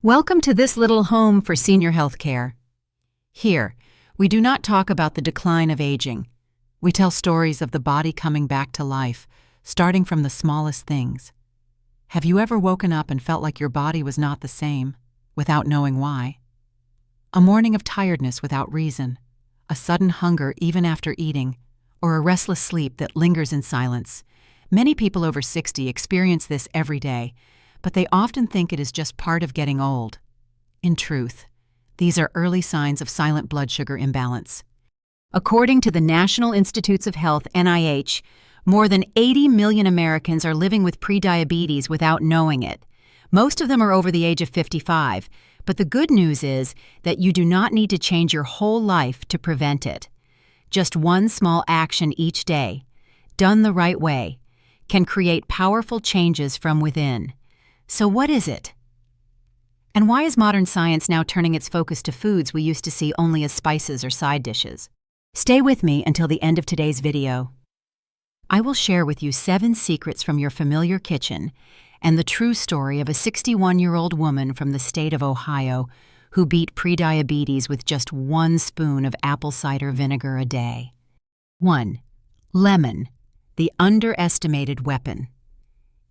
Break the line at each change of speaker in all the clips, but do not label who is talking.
Welcome to this little home for senior health care. Here, we do not talk about the decline of aging. We tell stories of the body coming back to life, starting from the smallest things. Have you ever woken up and felt like your body was not the same, without knowing why? A morning of tiredness without reason, a sudden hunger even after eating, or a restless sleep that lingers in silence. Many people over 60 experience this every day, but they often think it is just part of getting old. In truth, these are early signs of silent blood sugar imbalance. According to the National Institutes of Health, NIH, more than 80 million Americans are living with prediabetes without knowing it. Most of them are over the age of 55, but the good news is that you do not need to change your whole life to prevent it. Just one small action each day, done the right way, can create powerful changes from within. So what is it? And why is modern science now turning its focus to foods we used to see only as spices or side dishes? Stay with me until the end of today's video. I will share with you 7 secrets from your familiar kitchen and the true story of a 61-year-old woman from the state of Ohio who beat prediabetes with just 1 spoon of apple cider vinegar a day. 1. Lemon, the underestimated weapon.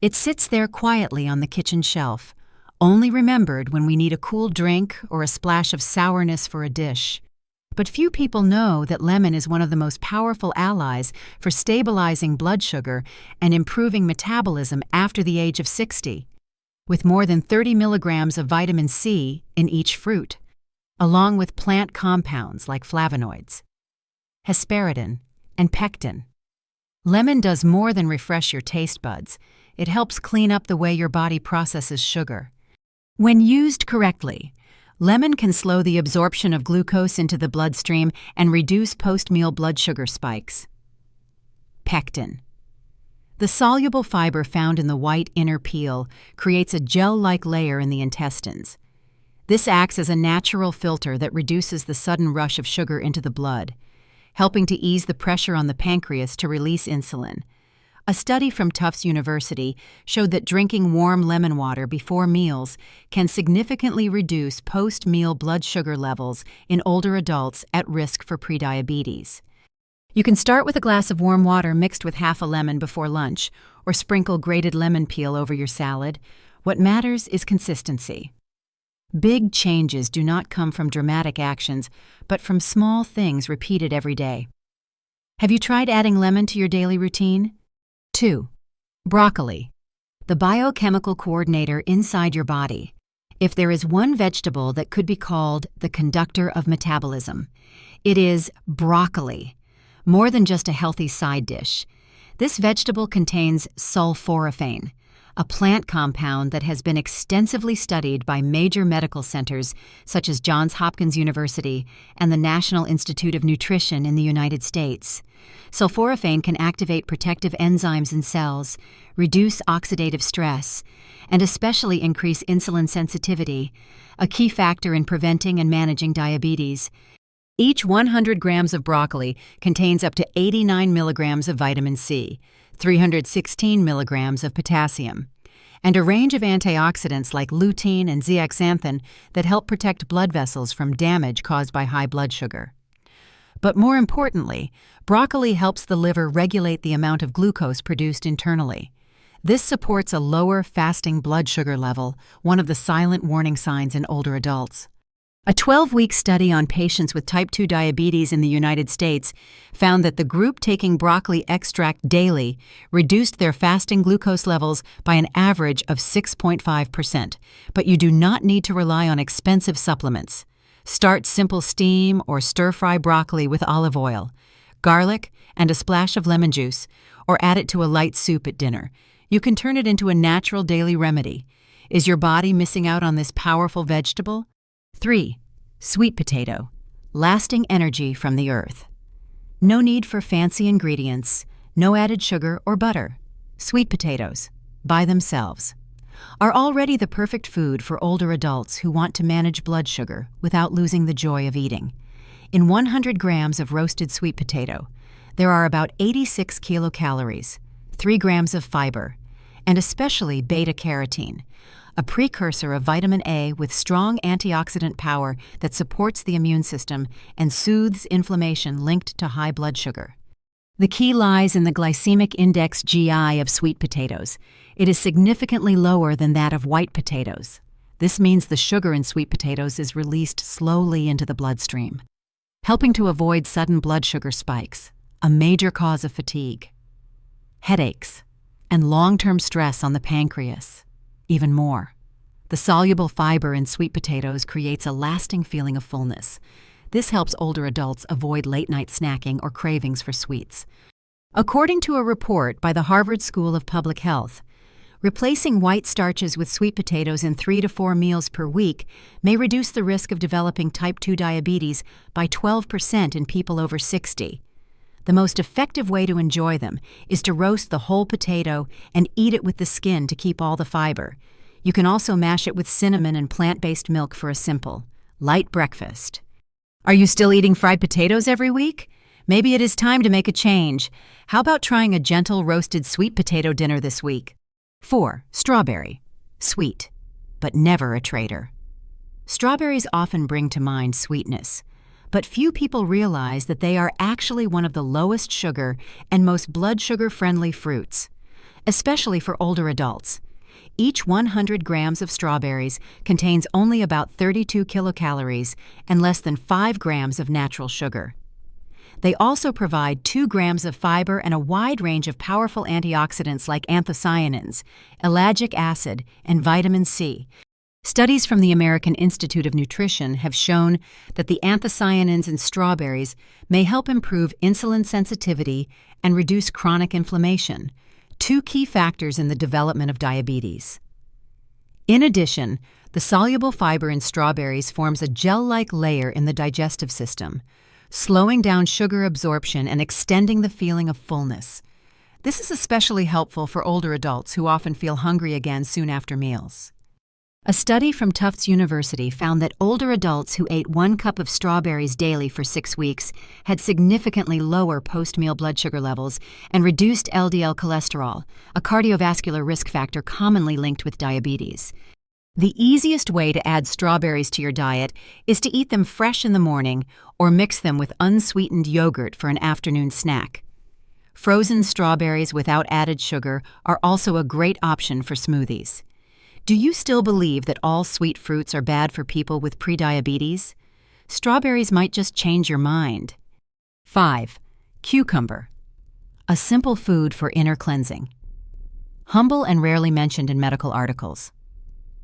It sits there quietly on the kitchen shelf, only remembered when we need a cool drink or a splash of sourness for a dish. But few people know that lemon is one of the most powerful allies for stabilizing blood sugar and improving metabolism after the age of 60, with more than 30 milligrams of vitamin C in each fruit, along with plant compounds like flavonoids, hesperidin, and pectin. Lemon does more than refresh your taste buds. It helps clean up the way your body processes sugar. When used correctly, lemon can slow the absorption of glucose into the bloodstream and reduce post-meal blood sugar spikes. Pectin. The soluble fiber found in the white inner peel creates a gel-like layer in the intestines. This acts as a natural filter that reduces the sudden rush of sugar into the blood, helping to ease the pressure on the pancreas to release insulin. A study from Tufts University showed that drinking warm lemon water before meals can significantly reduce post-meal blood sugar levels in older adults at risk for prediabetes. You can start with a glass of warm water mixed with half a lemon before lunch, or sprinkle grated lemon peel over your salad. What matters is consistency. Big changes do not come from dramatic actions, but from small things repeated every day. Have you tried adding lemon to your daily routine? 2. Broccoli, the biochemical coordinator inside your body. If there is one vegetable that could be called the conductor of metabolism, it is broccoli, more than just a healthy side dish. This vegetable contains sulforaphane, a plant compound that has been extensively studied by major medical centers such as Johns Hopkins University and the National Institute of Nutrition in the United States. Sulforaphane can activate protective enzymes in cells, reduce oxidative stress, and especially increase insulin sensitivity, a key factor in preventing and managing diabetes. Each 100 grams of broccoli contains up to 89 milligrams of vitamin C, 316 milligrams of potassium, and a range of antioxidants like lutein and zeaxanthin that help protect blood vessels from damage caused by high blood sugar. But more importantly, broccoli helps the liver regulate the amount of glucose produced internally. This supports a lower fasting blood sugar level, one of the silent warning signs in older adults. A 12-week study on patients with type 2 diabetes in the United States found that the group taking broccoli extract daily reduced their fasting glucose levels by an average of 6.5%. But you do not need to rely on expensive supplements. Start simple steam or stir-fry broccoli with olive oil, garlic, and a splash of lemon juice, or add it to a light soup at dinner. You can turn it into a natural daily remedy. Is your body missing out on this powerful vegetable? 3. Sweet potato, lasting energy from the earth. No need for fancy ingredients, no added sugar or butter. Sweet potatoes, by themselves, are already the perfect food for older adults who want to manage blood sugar without losing the joy of eating. In 100 grams of roasted sweet potato, there are about 86 kilocalories, 3 grams of fiber, and especially beta-carotene, a precursor of vitamin A with strong antioxidant power that supports the immune system and soothes inflammation linked to high blood sugar. The key lies in the glycemic index (GI) of sweet potatoes. It is significantly lower than that of white potatoes. This means the sugar in sweet potatoes is released slowly into the bloodstream, helping to avoid sudden blood sugar spikes, a major cause of fatigue, headaches, and long-term stress on the pancreas. Even more, the soluble fiber in sweet potatoes creates a lasting feeling of fullness. This helps older adults avoid late-night snacking or cravings for sweets. According to a report by the Harvard School of Public Health, replacing white starches with sweet potatoes in 3 to 4 meals per week may reduce the risk of developing type 2 diabetes by 12% in people over 60. The most effective way to enjoy them is to roast the whole potato and eat it with the skin to keep all the fiber. You can also mash it with cinnamon and plant-based milk for a simple, light breakfast. Are you still eating fried potatoes every week? Maybe it is time to make a change. How about trying a gentle roasted sweet potato dinner this week? 4. Strawberry. Sweet, but never a traitor. Strawberries often bring to mind sweetness, but few people realize that they are actually one of the lowest sugar and most blood sugar-friendly fruits, especially for older adults. Each 100 grams of strawberries contains only about 32 kilocalories and less than 5 grams of natural sugar. They also provide 2 grams of fiber and a wide range of powerful antioxidants like anthocyanins, ellagic acid, and vitamin C. Studies from the American Institute of Nutrition have shown that the anthocyanins in strawberries may help improve insulin sensitivity and reduce chronic inflammation, 2 key factors in the development of diabetes. In addition, the soluble fiber in strawberries forms a gel-like layer in the digestive system, slowing down sugar absorption and extending the feeling of fullness. This is especially helpful for older adults who often feel hungry again soon after meals. A study from Tufts University found that older adults who ate 1 cup of strawberries daily for 6 weeks had significantly lower post-meal blood sugar levels and reduced LDL cholesterol, a cardiovascular risk factor commonly linked with diabetes. The easiest way to add strawberries to your diet is to eat them fresh in the morning or mix them with unsweetened yogurt for an afternoon snack. Frozen strawberries without added sugar are also a great option for smoothies. Do you still believe that all sweet fruits are bad for people with prediabetes? Strawberries might just change your mind. 5. Cucumber. A simple food for inner cleansing. Humble and rarely mentioned in medical articles,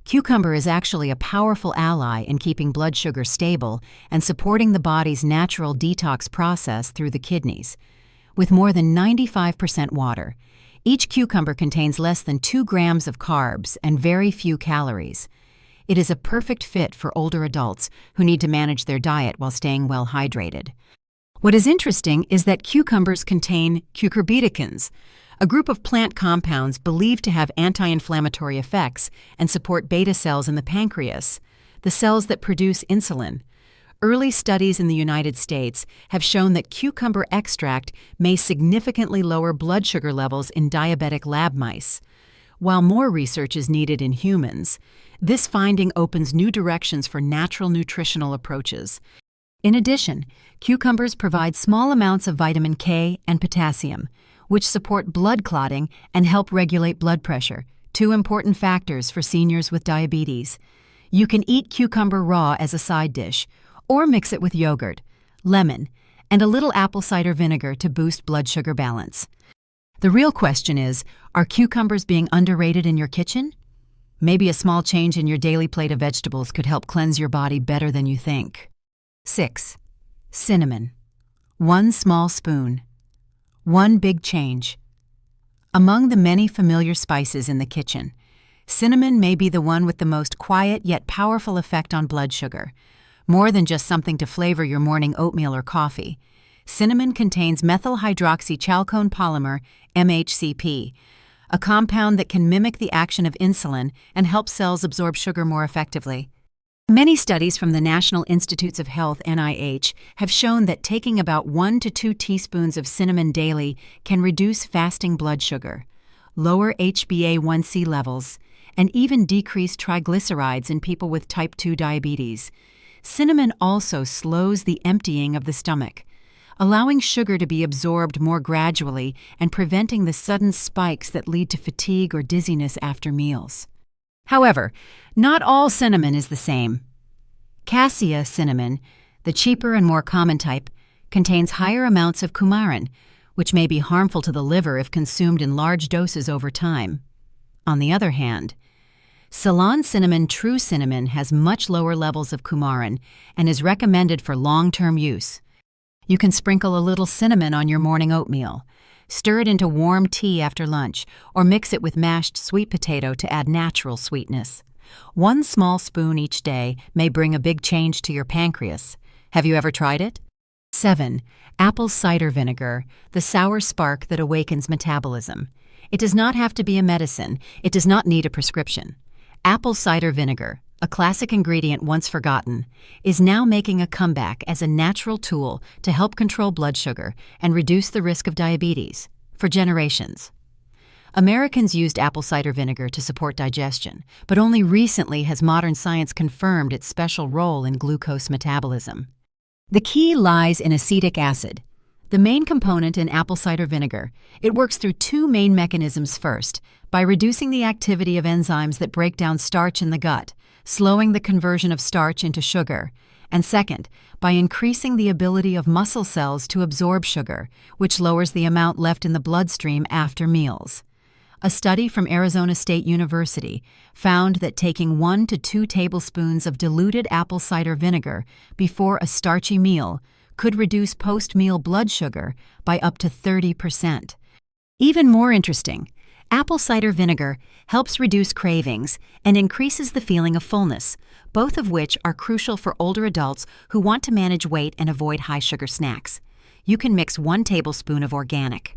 cucumber is actually a powerful ally in keeping blood sugar stable and supporting the body's natural detox process through the kidneys. With more than 95% water, each cucumber contains less than 2 grams of carbs and very few calories. It is a perfect fit for older adults who need to manage their diet while staying well hydrated. What is interesting is that cucumbers contain cucurbitacins, a group of plant compounds believed to have anti-inflammatory effects and support beta cells in the pancreas, the cells that produce insulin. Early studies in the United States have shown that cucumber extract may significantly lower blood sugar levels in diabetic lab mice. While more research is needed in humans, this finding opens new directions for natural nutritional approaches. In addition, cucumbers provide small amounts of vitamin K and potassium, which support blood clotting and help regulate blood pressure, 2 important factors for seniors with diabetes. You can eat cucumber raw as a side dish, or mix it with yogurt, lemon, and a little apple cider vinegar to boost blood sugar balance. The real question is, are cucumbers being underrated in your kitchen? Maybe a small change in your daily plate of vegetables could help cleanse your body better than you think. 6. Cinnamon. 1 small spoon. 1 big change. Among the many familiar spices in the kitchen, cinnamon may be the one with the most quiet yet powerful effect on blood sugar. More than just something to flavor your morning oatmeal or coffee, cinnamon contains methyl hydroxychalcone polymer, MHCP, a compound that can mimic the action of insulin and help cells absorb sugar more effectively. Many studies from the National Institutes of Health (NIH) have shown that taking about 1 to 2 teaspoons of cinnamon daily can reduce fasting blood sugar, lower HbA1c levels, and even decrease triglycerides in people with type 2 diabetes. Cinnamon also slows the emptying of the stomach, allowing sugar to be absorbed more gradually and preventing the sudden spikes that lead to fatigue or dizziness after meals. However, not all cinnamon is the same. Cassia cinnamon, the cheaper and more common type, contains higher amounts of coumarin, which may be harmful to the liver if consumed in large doses over time. On the other hand, Ceylon cinnamon true cinnamon has much lower levels of coumarin and is recommended for long-term use. You can sprinkle a little cinnamon on your morning oatmeal, stir it into warm tea after lunch, or mix it with mashed sweet potato to add natural sweetness. 1 small spoon each day may bring a big change to your pancreas. Have you ever tried it? 7. Apple cider vinegar, the sour spark that awakens metabolism. It does not have to be a medicine. It does not need a prescription. Apple cider vinegar, a classic ingredient once forgotten, is now making a comeback as a natural tool to help control blood sugar and reduce the risk of diabetes for generations. Americans used apple cider vinegar to support digestion, but only recently has modern science confirmed its special role in glucose metabolism. The key lies in acetic acid, the main component in apple cider vinegar. It works through 2 main mechanisms. First, by reducing the activity of enzymes that break down starch in the gut, slowing the conversion of starch into sugar, and second, by increasing the ability of muscle cells to absorb sugar, which lowers the amount left in the bloodstream after meals. A study from Arizona State University found that taking 1 to 2 tablespoons of diluted apple cider vinegar before a starchy meal could reduce post-meal blood sugar by up to 30%. Even more interesting, apple cider vinegar helps reduce cravings and increases the feeling of fullness, both of which are crucial for older adults who want to manage weight and avoid high-sugar snacks. You can mix 1 tablespoon of organic,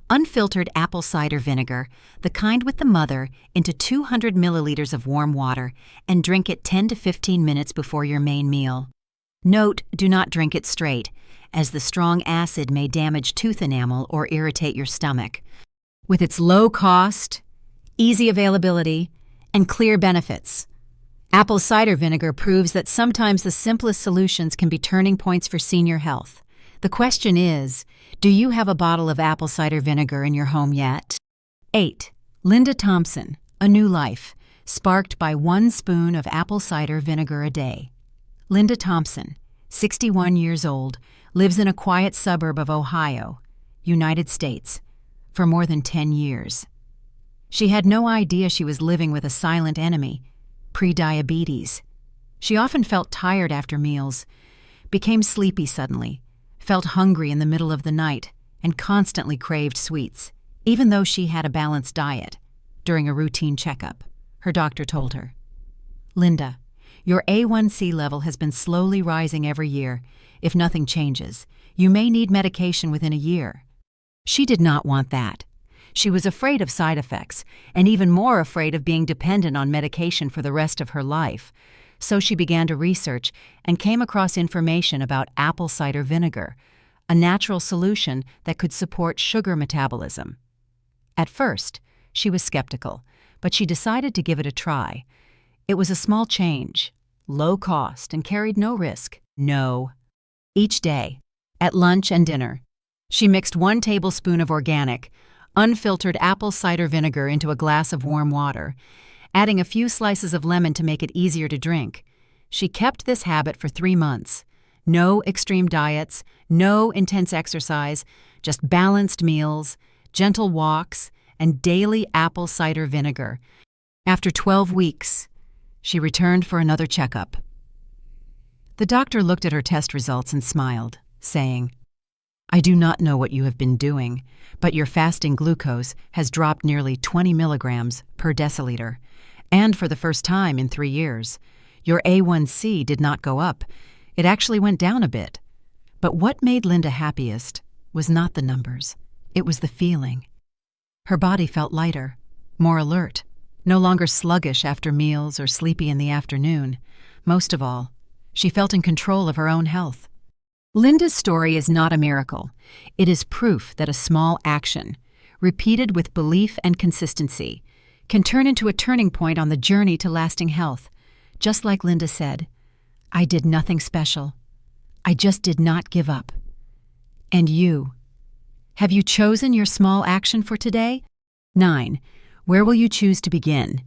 unfiltered apple cider vinegar, the kind with the mother, into 200 milliliters of warm water and drink it 10 to 15 minutes before your main meal. Note, do not drink it straight, as the strong acid may damage tooth enamel or irritate your stomach. With its low cost, easy availability, and clear benefits, apple cider vinegar proves that sometimes the simplest solutions can be turning points for senior health. The question is, do you have a bottle of apple cider vinegar in your home yet? 8. Linda Thompson, a new life, sparked by 1 spoon of apple cider vinegar a day. Linda Thompson, 61 years old, lives in a quiet suburb of Ohio, United States, for more than 10 years. She had no idea she was living with a silent enemy, prediabetes. She often felt tired after meals, became sleepy suddenly, felt hungry in the middle of the night, and constantly craved sweets, even though she had a balanced diet. During a routine checkup, her doctor told her, "Linda, your A1C level has been slowly rising every year. If nothing changes, you may need medication within a year." She did not want that. She was afraid of side effects, and even more afraid of being dependent on medication for the rest of her life. So she began to research and came across information about apple cider vinegar, a natural solution that could support sugar metabolism. At first, she was skeptical, but she decided to give it a try. It was a small change, low cost, and carried no risk. No. Each day, at lunch and dinner, she mixed 1 tablespoon of organic, unfiltered apple cider vinegar into a glass of warm water, adding a few slices of lemon to make it easier to drink. She kept this habit for 3 months. No extreme diets, no intense exercise, just balanced meals, gentle walks, and daily apple cider vinegar. After 12 weeks, she returned for another checkup. The doctor looked at her test results and smiled, saying, "I do not know what you have been doing, but your fasting glucose has dropped nearly 20 milligrams per deciliter, and for the first time in 3 years. Your A1C did not go up. It actually went down a bit." But what made Linda happiest was not the numbers. It was the feeling. Her body felt lighter, more alert, no longer sluggish after meals or sleepy in the afternoon. Most of all, she felt in control of her own health. Linda's story is not a miracle. It is proof that a small action, repeated with belief and consistency, can turn into a turning point on the journey to lasting health. Just like Linda said, I did nothing special. I just did not give up. And you? Have you chosen your small action for today? 9. Where will you choose to begin?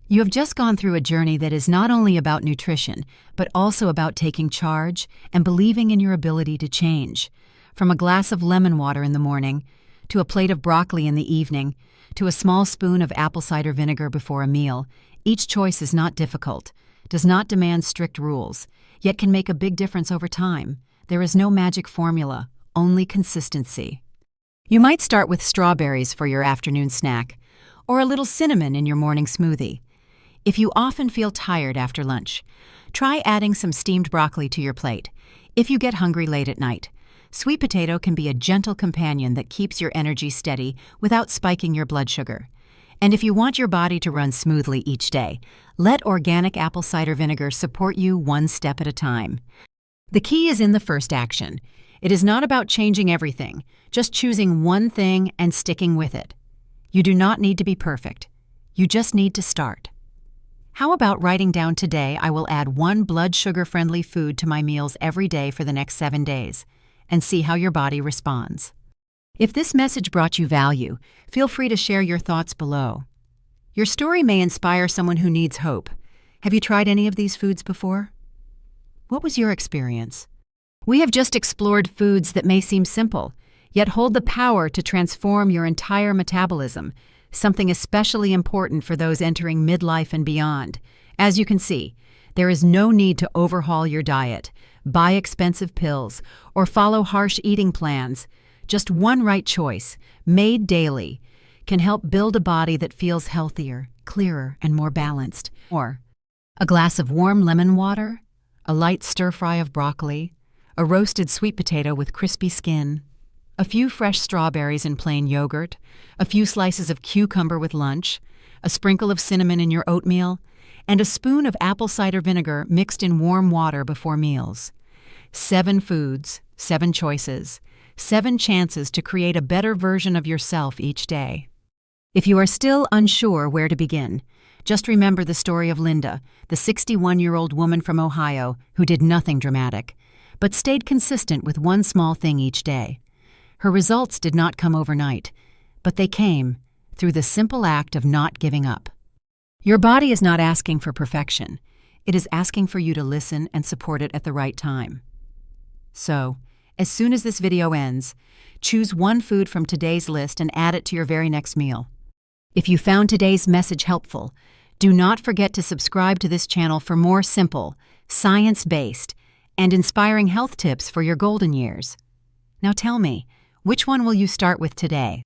You have just gone through a journey that is not only about nutrition, but also about taking charge and believing in your ability to change. From a glass of lemon water in the morning, to a plate of broccoli in the evening, to a small spoon of apple cider vinegar before a meal, each choice is not difficult, does not demand strict rules, yet can make a big difference over time. There is no magic formula, only consistency. You might start with strawberries for your afternoon snack, or a little cinnamon in your morning smoothie. If you often feel tired after lunch, try adding some steamed broccoli to your plate. If you get hungry late at night, sweet potato can be a gentle companion that keeps your energy steady without spiking your blood sugar. And if you want your body to run smoothly each day, let organic apple cider vinegar support you one step at a time. The key is in the first action. It is not about changing everything, just choosing one thing and sticking with it. You do not need to be perfect. You just need to start. How about writing down today, I will add one blood sugar-friendly food to my meals every day for the next 7 days, and see how your body responds. If this message brought you value, feel free to share your thoughts below. Your story may inspire someone who needs hope. Have you tried any of these foods before? What was your experience? We have just explored foods that may seem simple, yet hold the power to transform your entire metabolism, something especially important for those entering midlife and beyond. As you can see, there is no need to overhaul your diet, buy expensive pills, or follow harsh eating plans. Just one right choice, made daily, can help build a body that feels healthier, clearer, and more balanced. Or a glass of warm lemon water, a light stir-fry of broccoli, a roasted sweet potato with crispy skin, a few fresh strawberries in plain yogurt, a few slices of cucumber with lunch, a sprinkle of cinnamon in your oatmeal, and a spoon of apple cider vinegar mixed in warm water before meals. 7 foods, 7 choices, 7 chances to create a better version of yourself each day. If you are still unsure where to begin, just remember the story of Linda, the 61-year-old woman from Ohio who did nothing dramatic, but stayed consistent with one small thing each day. Her results did not come overnight, but they came through the simple act of not giving up. Your body is not asking for perfection. It is asking for you to listen and support it at the right time. So, as soon as this video ends, choose one food from today's list and add it to your very next meal. If you found today's message helpful, do not forget to subscribe to this channel for more simple, science-based, and inspiring health tips for your golden years. Now tell me, which one will you start with today?